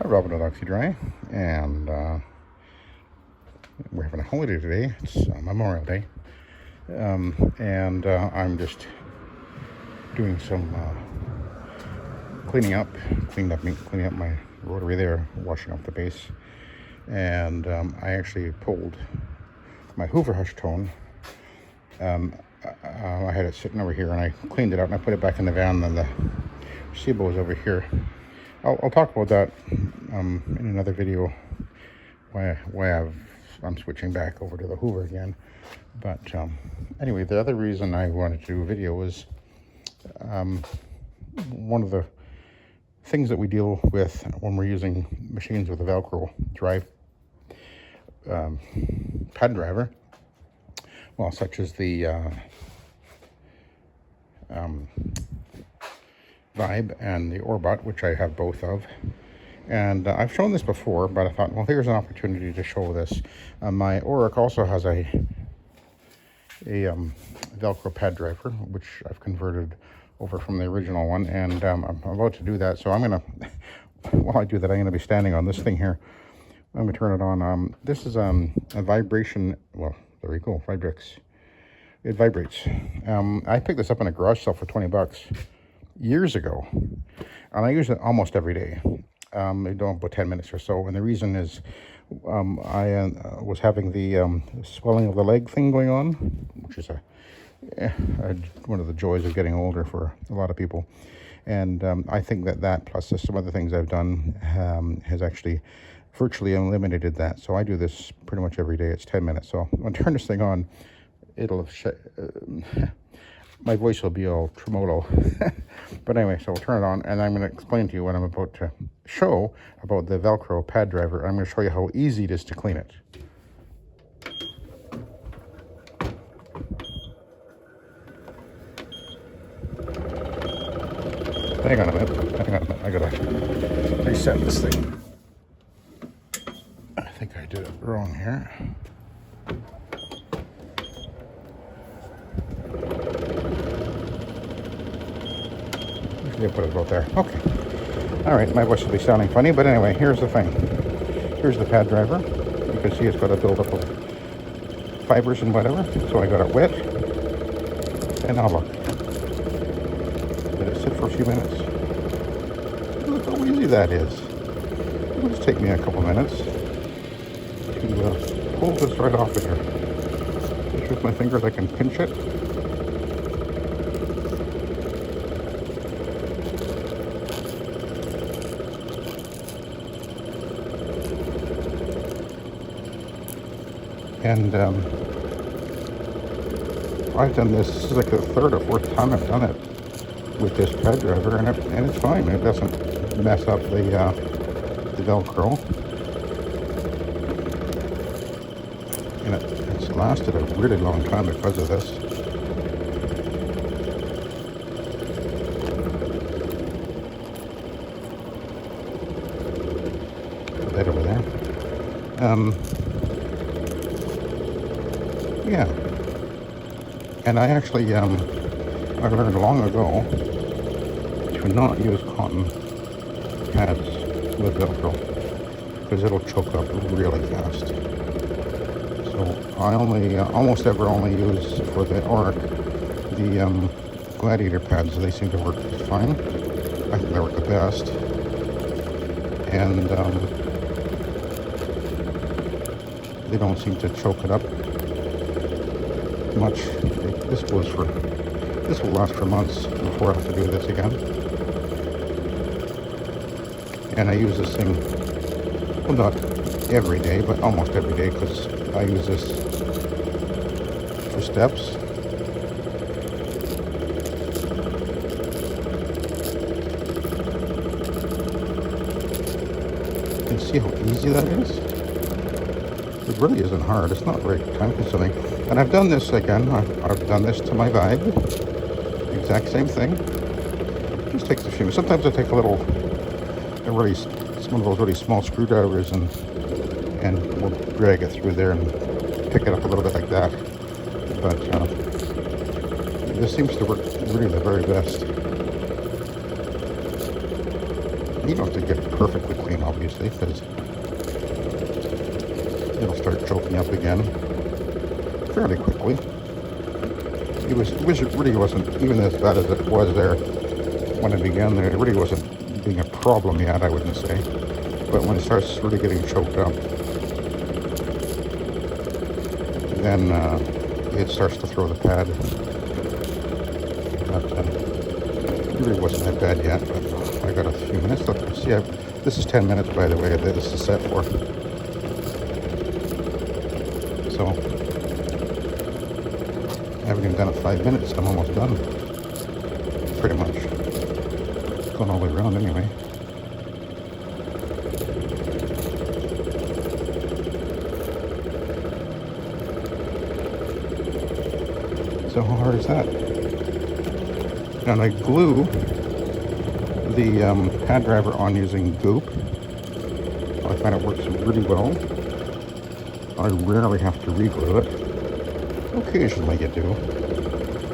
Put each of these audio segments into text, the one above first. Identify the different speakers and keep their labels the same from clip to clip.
Speaker 1: Hi, Robin with Oxy-Dry, and we're having a holiday today. It's Memorial Day, and I'm just doing some cleaning up my rotary there, washing off the base, and I actually pulled my Hoover Hush tone. I had it sitting over here, and I cleaned it out, and I put it back in the van, and the SIBO is over here. I'll talk about that in another video, why I'm switching back over to the Hoover again. But anyway, the other reason I wanted to do a video was one of the things that we deal with when we're using machines with a Velcro drive pad driver, well, such as the Vibe and the Oreck, which I have both of. And I've shown this before, but I thought, well, here's an opportunity to show this. My Oreck also has a Velcro pad driver, which I've converted over from the original one, and I'm about to do that. So I'm gonna, while I do that, I'm gonna be standing on this thing here. I'm gonna turn it on. This is a vibration. Well, there we go. Vibrix. It vibrates. I picked this up in a garage sale for $20 years ago, and I use it almost every day. I do about 10 minutes or so, and the reason is I was having the swelling of the leg thing going on, which is one of the joys of getting older for a lot of people. And I think that plus some other things I've done has actually virtually eliminated that. So I do this pretty much every day. It's 10 minutes. So when I turn this thing on, it'll my voice will be all tremolo. But anyway, so we'll turn it on, and I'm going to explain to you what I'm about to show about the Velcro pad driver. I'm going to show you how easy it is to clean it. Hang on a minute. I got to reset this thing. I think I did it wrong here. Put it about there. Okay. All right, my voice will be sounding funny, but anyway, here's the thing. Here's the pad driver. You can see it's got a buildup of fibers and whatever. So I got it wet, and now look. Let it sit for a few minutes. Look how easy that is. It'll just take me a couple minutes to pull this right off of here. Just with my fingers, I can pinch it. And I've done this. This is like the third or fourth time I've done it with this pad driver, and it's fine. It doesn't mess up the Velcro, and it's lasted a really long time because of this. Put that over there. Yeah, and I actually, I learned long ago to not use cotton pads with Velcro because it'll choke up really fast. So I almost only use for the Oreck the Gladiator pads. They seem to work fine. I think they work the best, and they don't seem to choke it up much. This will last for months before I have to do this again. And I use this thing, well, not every day, but almost every day, because I use this for steps. You can see how easy that is. It really isn't hard. It's not very time consuming. And I've done this again. I've done this to my Vibe. Exact same thing. It just takes a few minutes. Sometimes I take one of those really small screwdrivers and we'll drag it through there and pick it up a little bit like that. But this seems to work really the very best. You don't have to get it perfectly clean, obviously, because it'll start choking up again fairly quickly. It really wasn't even as bad as it was there when it began there. It really wasn't being a problem yet, I wouldn't say. But when it starts really getting choked up, then it starts to throw the pad. But it really wasn't that bad yet, but I got a few minutes left. See, this is 10 minutes, by the way, that this is set for. So, I haven't even done it 5 minutes. I'm almost done. Pretty much. Going all the way around anyway. So how hard is that? And I glue the pad driver on using goop. I find it works really well. I rarely have to re-glue it. Occasionally you do,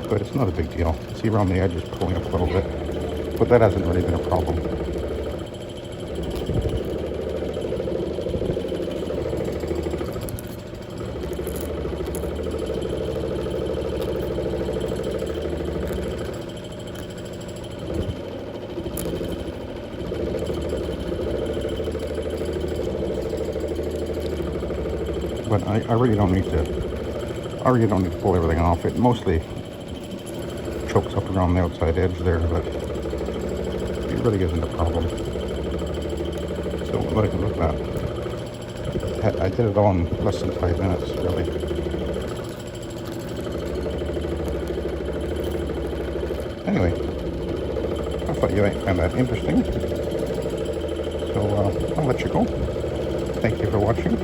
Speaker 1: but it's not a big deal. See around the edges pulling up a little bit, but that hasn't really been a problem. But I really don't need to pull everything off. It mostly chokes up around the outside edge there, but it really isn't a problem. So look at that. I did it all in less than 5 minutes, really. Anyway, I thought you might find that interesting. So I'll let you go. Thank you for watching.